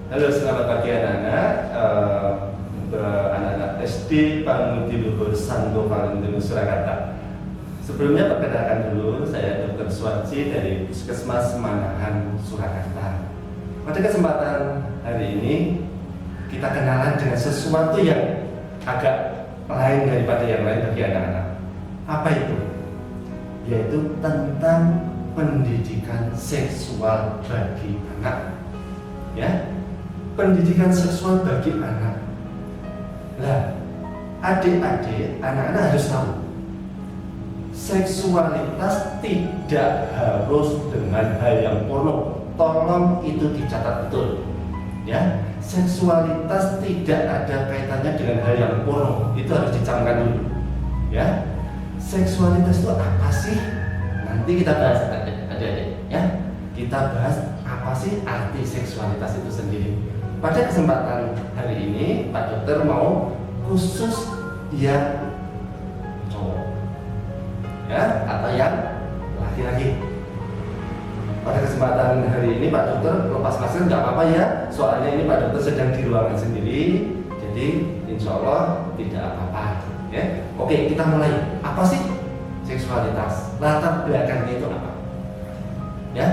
Halo, selamat pagi anak-anak. Anak-anak SD Pangudi Luhur Santo Valentinus Surakarta. Sebelumnya perkenalkan dulu, saya Dr. Suwarji dari Puskesmas Manahan Surakarta. Pada kesempatan hari ini kita kenalan dengan sesuatu yang agak lain daripada yang lain bagi anak-anak. Apa itu? Yaitu tentang pendidikan seksual bagi anak. Ya, pendidikan seksual bagi anak. Nah, adik-adik, anak-anak harus tahu, seksualitas tidak harus dengan hal yang porno. Tolong itu dicatat betul. Ya, seksualitas tidak ada kaitannya dengan hal yang porno. Itu harus dicamkan dulu. Ya, seksualitas itu apa sih? Nanti kita bahas, adik-adik. Ya, kita bahas apa sih arti seksualitas itu sendiri. Pada kesempatan hari ini, Pak Dokter mau khusus yang cowok, ya, atau yang laki-laki. Pada kesempatan hari ini, Pak Dokter lepas masker nggak apa-apa ya, soalnya ini Pak Dokter sedang di ruangan sendiri, jadi insya Allah tidak apa-apa. Ya, oke, kita mulai. Apa sih seksualitas? Latar belakangnya itu apa? Ya,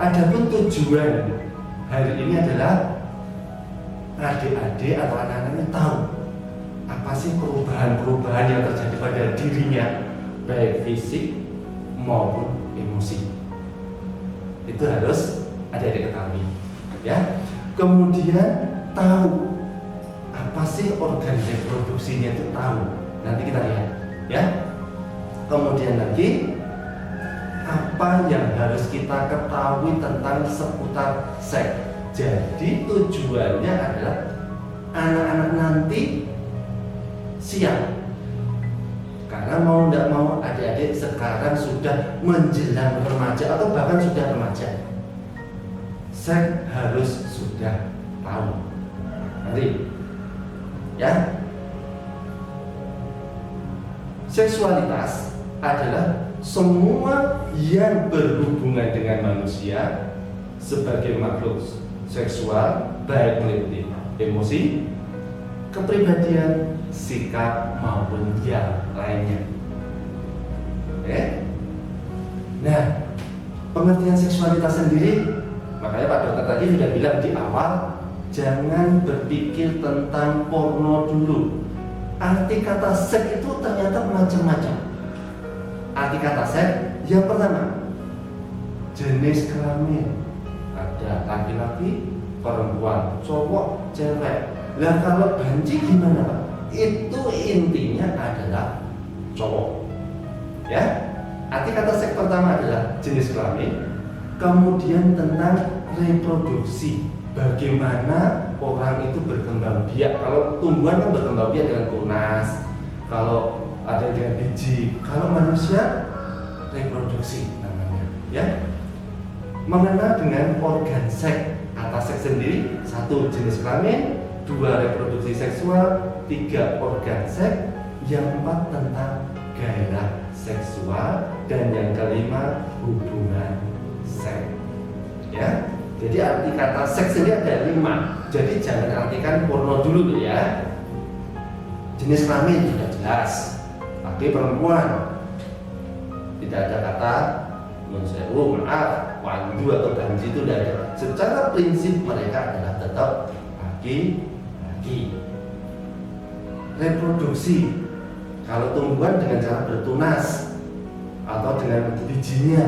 adapun tujuan hari ini adalah adik-adik atau anak-anak tahu apa sih perubahan-perubahan yang terjadi pada dirinya, baik fisik maupun emosi. Itu harus adik-adik ketahui, ya. Kemudian tahu apa sih organ reproduksinya, itu tahu. Nanti kita lihat, ya. Kemudian lagi, apa yang harus kita ketahui tentang seputar seks. Jadi tujuannya adalah anak-anak nanti siap. Karena mau tidak mau adik-adik sekarang sudah menjelang remaja atau bahkan sudah remaja. Seks harus sudah tahu. Nanti, ya. Seksualitas adalah semua yang berhubungan dengan manusia sebagai makhluk seksual, baik meliputi emosi, kepribadian, sikap maupun yang lainnya. Oke? Nah, pengertian seksualitas sendiri, makanya Pak Dokter tadi sudah bilang di awal, jangan berpikir tentang porno dulu. Arti kata seks itu ternyata macam-macam. Arti kata seks, yang pertama, jenis kelamin. Ada laki-laki, perempuan, cowok, cewek. Lah kalau banci gimana Pak? Itu intinya adalah cowok. Ya, arti kata seks pertama adalah jenis kelamin. Kemudian tentang reproduksi. Bagaimana orang itu berkembang biak. Kalau tumbuhan kan berkembang biak dengan tunas. Kalau ada dengan biji. Kalau manusia reproduksi namanya, ya. Mengenal dengan organ seks. Kata seks sendiri, satu jenis kelamin, dua reproduksi seksual, tiga organ seks, yang empat tentang gairah seksual, dan yang kelima hubungan seks. Ya, jadi arti kata seks ini ada 5. Jadi jangan artikan porno dulu tuh ya. Jenis kelamin sudah jelas. Tapi perempuan tidak ada kata menseru, maaf, wandu atau banji itu tidak ada. Secara prinsip mereka adalah tetap laki-laki. Reproduksi, kalau tumbuhan dengan cara bertunas atau dengan bijinya.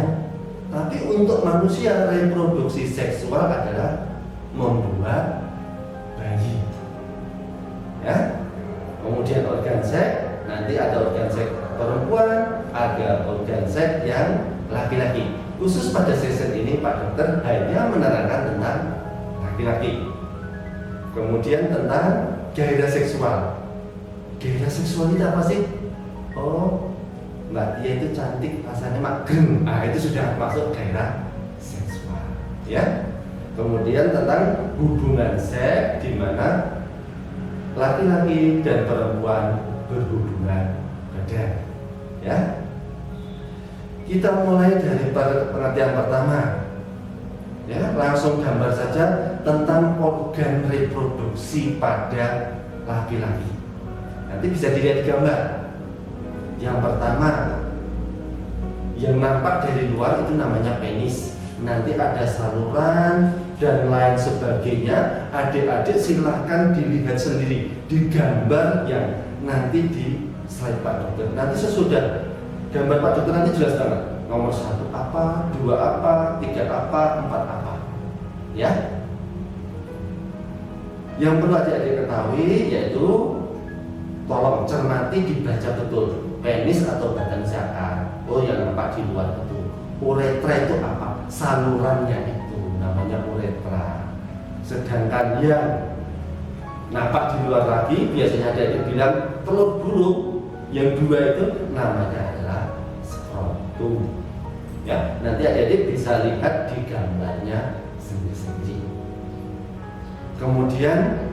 Tapi untuk manusia reproduksi seksual adalah membuat bayi. Ya. Kemudian organ seks, nanti ada organ seks perempuan, ada organ seks yang laki-laki. Khusus pada sesi ini Pak Dokter hanya menerangkan tentang laki-laki. Kemudian tentang gairah seksual. Gairah seksual itu apa sih? Oh, Mbak Tia itu cantik, rasanya magreng. Nah, itu sudah masuk gairah seksual, ya. Kemudian tentang hubungan seks, di mana laki-laki dan perempuan berhubungan badan, ya. Kita mulai dari pengertian pertama. Ya, langsung gambar saja tentang organ reproduksi pada laki-laki. Nanti bisa dilihat di gambar. Yang pertama, yang nampak dari luar itu namanya penis. Nanti ada saluran dan lain sebagainya. Adik-adik silahkan dilihat sendiri di gambar yang nanti di slide Pak Dokter. Nanti sesudah gambar Pak Dokter nanti jelas banget. Nomor 1 apa, 2 apa, 3 apa, 4 apa. Ya. Yang perlu adik-adik ketahui yaitu tolong cermati, dibaca betul. Penis atau badan zakar. Oh, yang nampak di luar itu. Uretra itu apa? Salurannya itu namanya uretra. Sedangkan yang nampak di luar lagi biasanya ada yang bilang telur burung. Yang 2 itu namanya adalah skrotum. Ya, nanti adik-adik bisa lihat di gambarnya sendiri-sendiri. Kemudian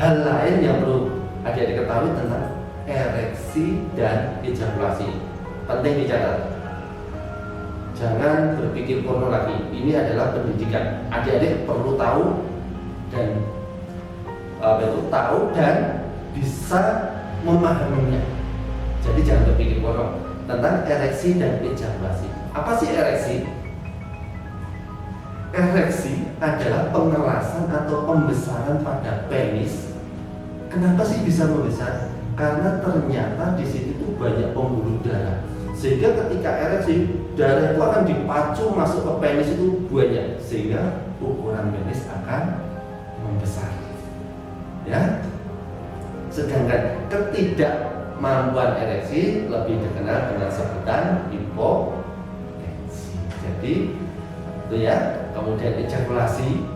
hal lain yang perlu adik-adik ketahui tentang ereksi dan ejakulasi. Penting dicatat. Jangan berpikir porno lagi. Ini adalah pendidikan. Adik-adik perlu tahu dan bisa memahaminya. Jadi jangan berpikir porno tentang ereksi dan ejakulasi. Apa sih ereksi? Ereksi adalah pengerasan atau pembesaran pada penis. Kenapa sih bisa membesar? Karena ternyata di situ tuh banyak pembuluh darah. Sehingga ketika ereksi, darah itu akan dipacu masuk ke penis itu banyak, sehingga ukuran penis akan membesar. Ya. Sedangkan ketidakmampuan ereksi lebih dikenal dengan sebutan impotensi. Jadi itu ya. Kemudian ejakulasi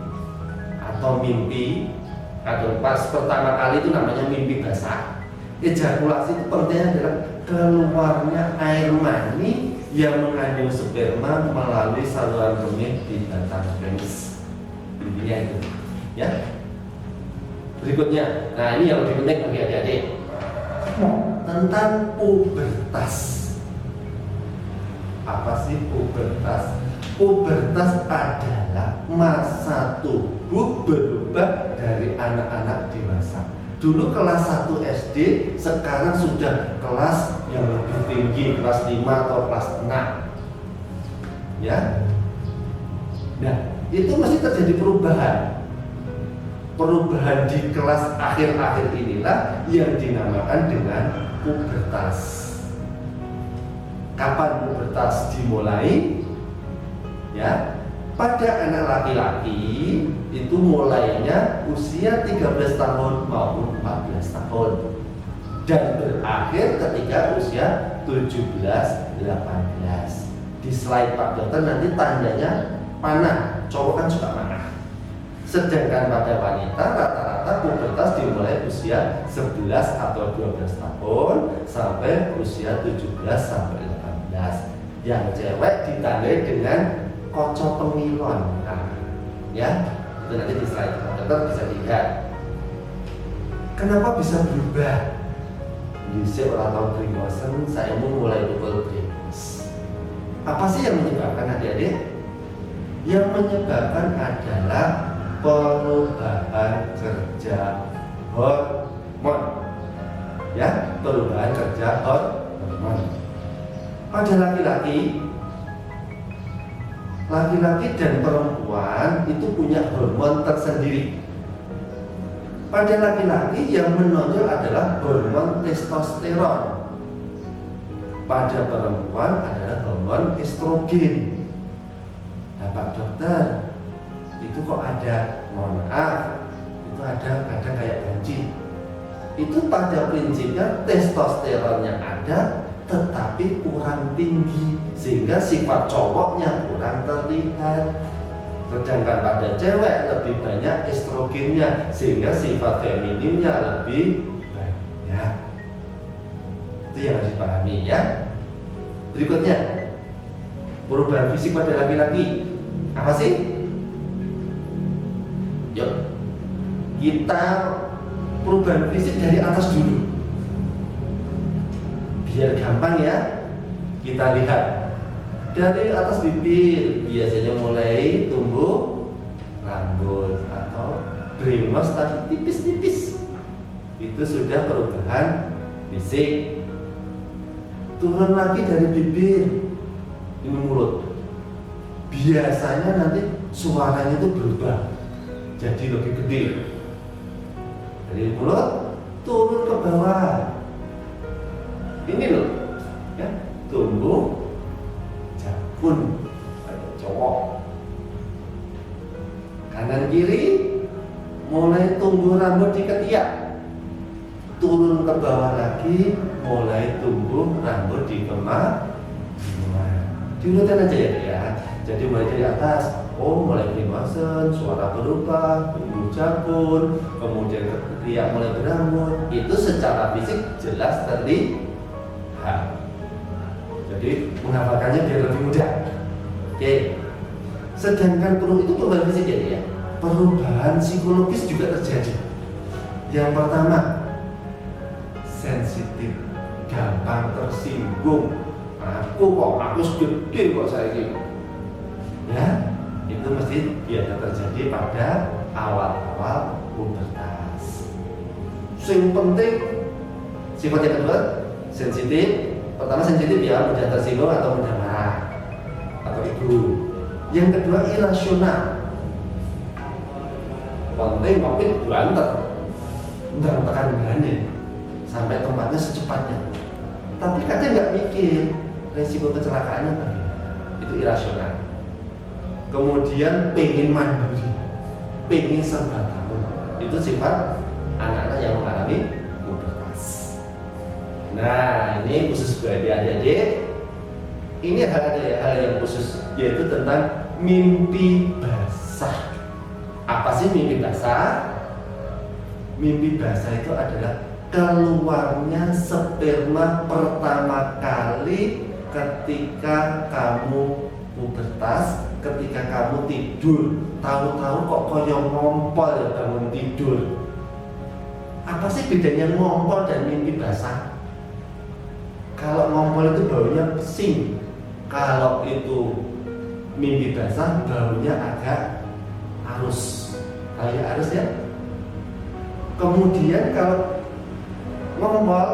atau mimpi, atau pas pertama kali itu namanya mimpi basah. Ejakulasi itu pentingnya adalah keluarnya air mani yang mengandung sperma melalui saluran kemih di batang penis. Intinya itu, ya. Berikutnya, nah ini yang lebih penting bagi adik-adik, tentang pubertas. Apa sih pubertas? Pubertas adalah masa tubuh berubah dari anak-anak dewasa. Dulu kelas 1 SD, sekarang sudah kelas yang lebih tinggi, kelas 5 atau kelas 6. Ya. Nah, itu masih terjadi perubahan. Perubahan di kelas akhir-akhir inilah yang dinamakan dengan pubertas. Kapan pubertas dimulai? Ya, pada anak laki-laki itu mulainya usia 13 tahun maupun 14 tahun dan berakhir ketika usia 17-18. Di slide Pak Dokter nanti tandanya panah, cowok kan suka panah. Sedangkan pada wanita rata-rata pubertas dimulai usia 11 atau 12 tahun sampai usia 17 sampai 18. Yang cewek ditandai dengan kocok pemilon. Nah, ya, itu nanti di slide dokter bisa dilihat. Kenapa bisa berubah? Yusuf atau Grimosen, saya mau mulai pukul Grimus. Apa sih yang menyebabkan adik-adik? Yang menyebabkan adalah perubahan kerja hormon. Ya, perubahan kerja hormon. Pada laki-laki dan perempuan itu punya hormon tersendiri. Pada laki-laki yang menonjol adalah hormon testosteron. Pada perempuan adalah hormon estrogen. Nah, Pak Dokter, itu kok ada, mohon maaf, itu ada kadang kayak banjir. Itu pada prinsipnya testosteronnya ada, tetapi kurang tinggi sehingga sifat cowoknya kurang terlihat. Sedangkan pada cewek lebih banyak estrogennya sehingga sifat femininnya lebih banyak. Itu yang harus dipahami ya. Berikutnya, perubahan fisik pada laki-laki apa sih? Yuk, kita perubahan fisik dari atas dulu. Biar gampang ya, kita lihat Dari atas bibir biasanya mulai tumbuh rambut atau brengos tadi tipis-tipis. Itu sudah perubahan fisik. Turun lagi dari bibir, ini mulut. Biasanya nanti suaranya itu berubah jadi lebih gede. Dari mulut turun ke bawah. Ini loh, ya, tumbuh jabun pada cowok. Kanan kiri mulai tumbuh rambut di ketiak. Turun ke bawah lagi, mulai tumbuh rambut di kemaluan. Diurutan aja ya. Jadi mulai dari atas, mulai primasen, suara berubah, tumbuh jabun, kemudian ketiak mulai berambut. Itu secara fisik jelas terlihat. Jadi menghafalkannya biar lebih mudah. Oke. Sedangkan perlu itu perubahan fisik ya. Perubahan psikologis juga terjadi. Yang pertama, sensitif, gampang tersinggung. Aku gede kok saya ini. Ya, itu mesti biasa terjadi pada awal-awal pubertas. Yang penting sifat yang kedua sensitif. Pertama sensitif ya, mudah tersinggung atau mudah marah atau ego. Yang kedua irasional. Penting mungkin banter, nggak tekan berani sampai tempatnya secepatnya. Tapi kadang nggak mikir resiko kecelakaannya tadi. Itu irasional. Kemudian pengen mandiri, pengen serba tahu. Itu sifat anak-anak yang mengalami pubertas. Nah, ini khusus buat adik-adik. Ini hal yang khusus, yaitu tentang mimpi basah. Apa sih mimpi basah? Mimpi basah itu adalah keluarnya sperma pertama kali ketika kamu pubertas, ketika kamu tidur. Tahu-tahu kok koyo ngompol ya bangun tidur. Apa sih bedanya ngompol dan mimpi basah? Kalau ngompol itu baunya pesing. Kalau itu mimpi basah baunya agak arus. Kayak arus ya. Kemudian kalau ngompol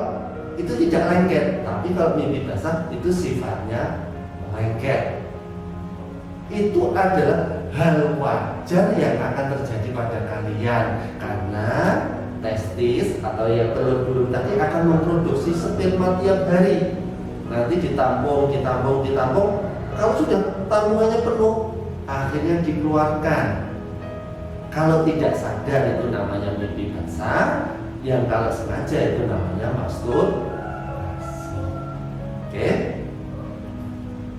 itu tidak lengket, tapi kalau mimpi basah itu sifatnya lengket. Itu adalah hal wajar yang akan terjadi pada kalian karena testis atau yang telur burung tadi akan memproduksi sperma tiap hari. Nanti ditampung. Kalau sudah tabungannya penuh, akhirnya dikeluarkan. Kalau tidak sadar itu namanya mimpi basah, yang kalau sengaja itu namanya masturbasi. Oke?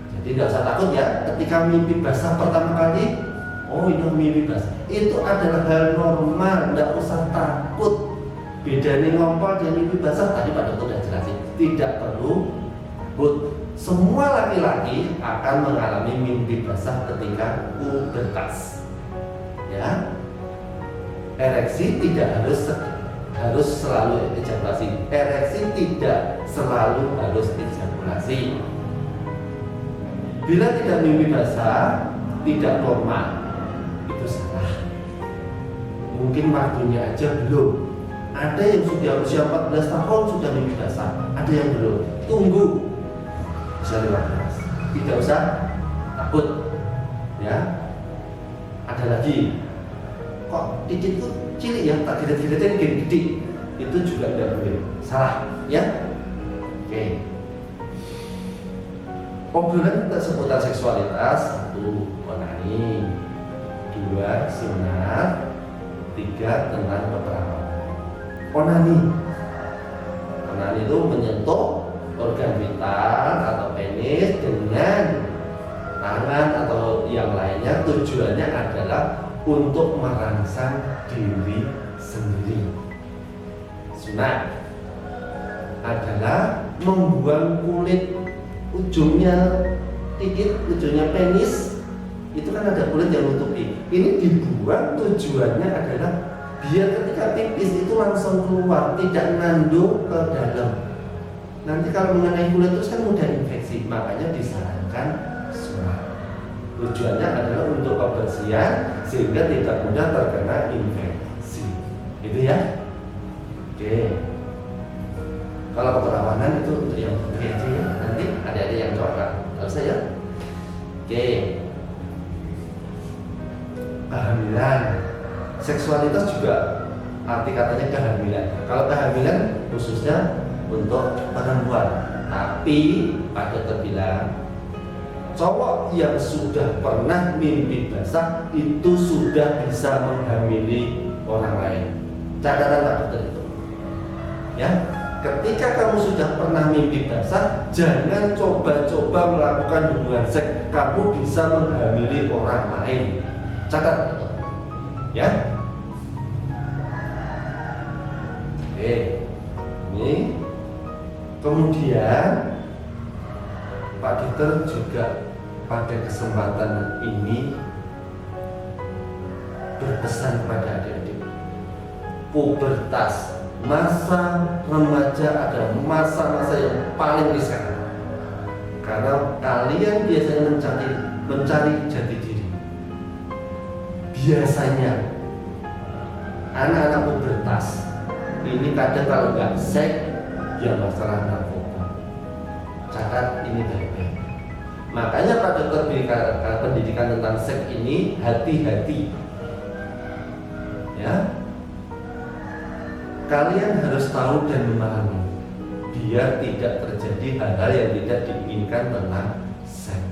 Jadi nggak usah takut ya, ketika mimpi basah pertama kali, ini mimpi basah. Itu adalah hal normal, nggak usah takut. Bedanya ngompol dan mimpi basah tadi Pak Dokter sudah jelasin, tidak perlu takut. Semua laki-laki akan mengalami mimpi basah ketika pubertas. Ya, ereksi tidak harus selalu ejakulasi. Ereksi tidak selalu harus ejakulasi. Bila tidak mimpi basah, tidak normal, itu salah. Mungkin waktunya aja belum. Ada yang sudah usia 14 tahun sudah mimpi basah, ada yang belum. Tunggu usia 15. Tidak usah takut. Ya. Ada lagi. Kok dikit tuh cilik ya, tak gede-gedein gede. Itu juga tidak boleh. Salah, ya. Oke. Obrolan kita seputar seksualitas: 1. Onani, 2. Sunat, 3. Tentang peperawan. Onani itu menyentuh organ vital atau penis dengan tangan atau yang lainnya. Tujuannya adalah untuk merangsang diri sendiri. Sunat adalah membuang kulit ujungnya dikit, ujungnya penis itu kan ada kulit yang nutupi. Ini dibuang, tujuannya adalah biar ketika pipis itu langsung keluar, tidak nandung ke dalam. Nanti kalau mengenai kulit itu kan mudah infeksi, makanya disarankan seksual. Tujuannya adalah untuk kebersihan sehingga tidak mudah terkena infeksi. Itu ya. Oke. Kalau keperawanan itu untuk yang putri aja ya. Nanti ada yang coklat. Tahu saya. Oke. Kehamilan. Seksualitas juga arti katanya kehamilan. Kalau kehamilan khususnya untuk perempuan. Tapi Pak Dokter bilang cowok yang sudah pernah mimpi basah itu sudah bisa menghamili orang lain. Catatan Pak Dokter itu. Ya, ketika kamu sudah pernah mimpi basah, jangan coba-coba melakukan hubungan seks. Kamu bisa menghamili orang lain. Catat itu. Ya. Oke. Ini kemudian Pak Dokter juga pada kesempatan ini berpesan pada adik-adik, pubertas, masa remaja adalah masa-masa yang paling riskan karena kalian biasanya mencari jati diri. Biasanya anak-anak pubertas ini kadang kalau nggak seks ya masalah narkoba. Catat ini baik-baik. Makanya Pak Dokter berikan pendidikan tentang seks ini hati-hati. Ya, kalian harus tahu dan memahami biar tidak terjadi hal-hal yang tidak diinginkan tentang seks.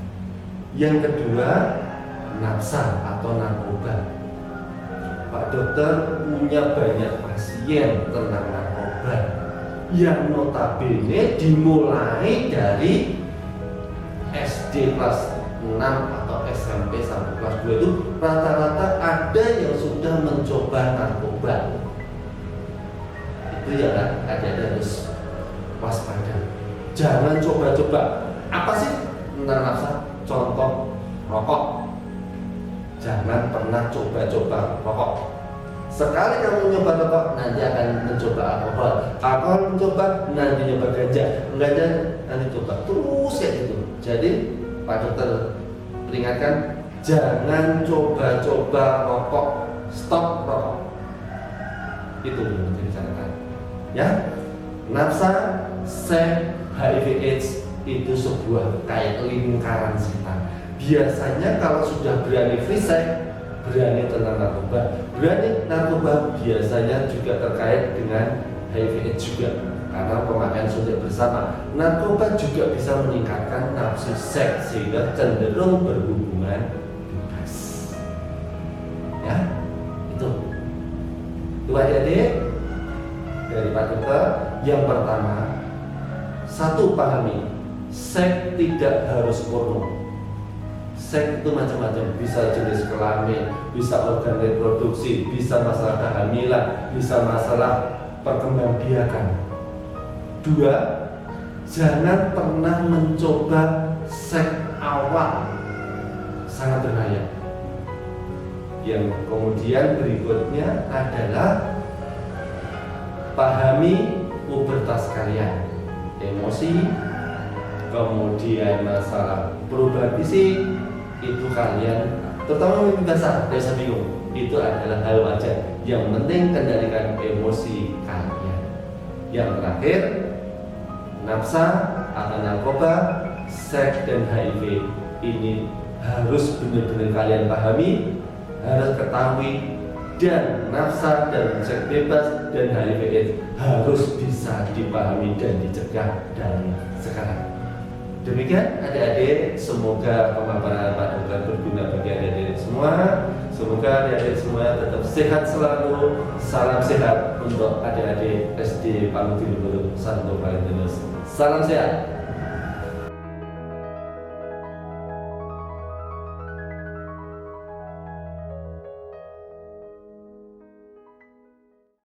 Yang kedua, nafsa atau narkoba. Pak Dokter punya banyak pasien tentang narkoba yang notabene dimulai dari SD kelas 6 atau SMP sampai kelas 2 itu rata-rata ada yang sudah mencoba narkoba. Itu ya kan, ada harus waspada. Jangan coba-coba. Apa sih tentang nafsa? Contoh rokok. Jangan pernah coba-coba rokok. Sekali kamu nyoba rokok, nanti akan mencoba alkohol. Alkohol mencoba, nanti nyoba ganja. Ganja nanti coba terus kayak gitu. Jadi Pak Dokter peringatkan, jangan coba-coba rokok. Stop rokok. Itu yang menjadi catatan. Ya, nafsa, seks, HIV/AIDS itu sebuah kayak lingkaran setan. Biasanya kalau sudah berani free sex, berani tentang narkoba, berani narkoba biasanya juga terkait dengan HIV/AIDS juga karena pemakaian suntik bersama. Narkoba juga bisa meningkatkan nafsu seks sehingga cenderung berhubungan bebas. Ya, itu adik-adik dari Pak Dokter. Yang pertama, satu, pahami seks tidak harus porno. Seks itu macam-macam, bisa jenis kelamin, bisa organ reproduksi, bisa masalah kehamilan, bisa masalah perkembangbiakan. Dua, jangan pernah mencoba seks awal, sangat berbahaya. Yang kemudian berikutnya adalah pahami pubertas kalian, emosi, kemudian masalah perubahan fisik, itu kalian terutama mimpi basah, tidak usah bingung, itu adalah hal wajar. Yang penting kendalikan emosi kalian. Yang terakhir, nafsa atau narkoba, seks dan HIV ini harus benar-benar kalian pahami, harus ketahui, dan nafsa dan seks bebas dan HIV/AIDS harus bisa dipahami dan dicegah dari sekarang. Demikian adik-adik, semoga pemaparan Pak Dokter berguna bagi adik-adik semua. Semoga adik-adik semua tetap sehat selalu. Salam sehat untuk adik-adik SD Paluti Lubuluk Santo Valentinus. Salam sehat.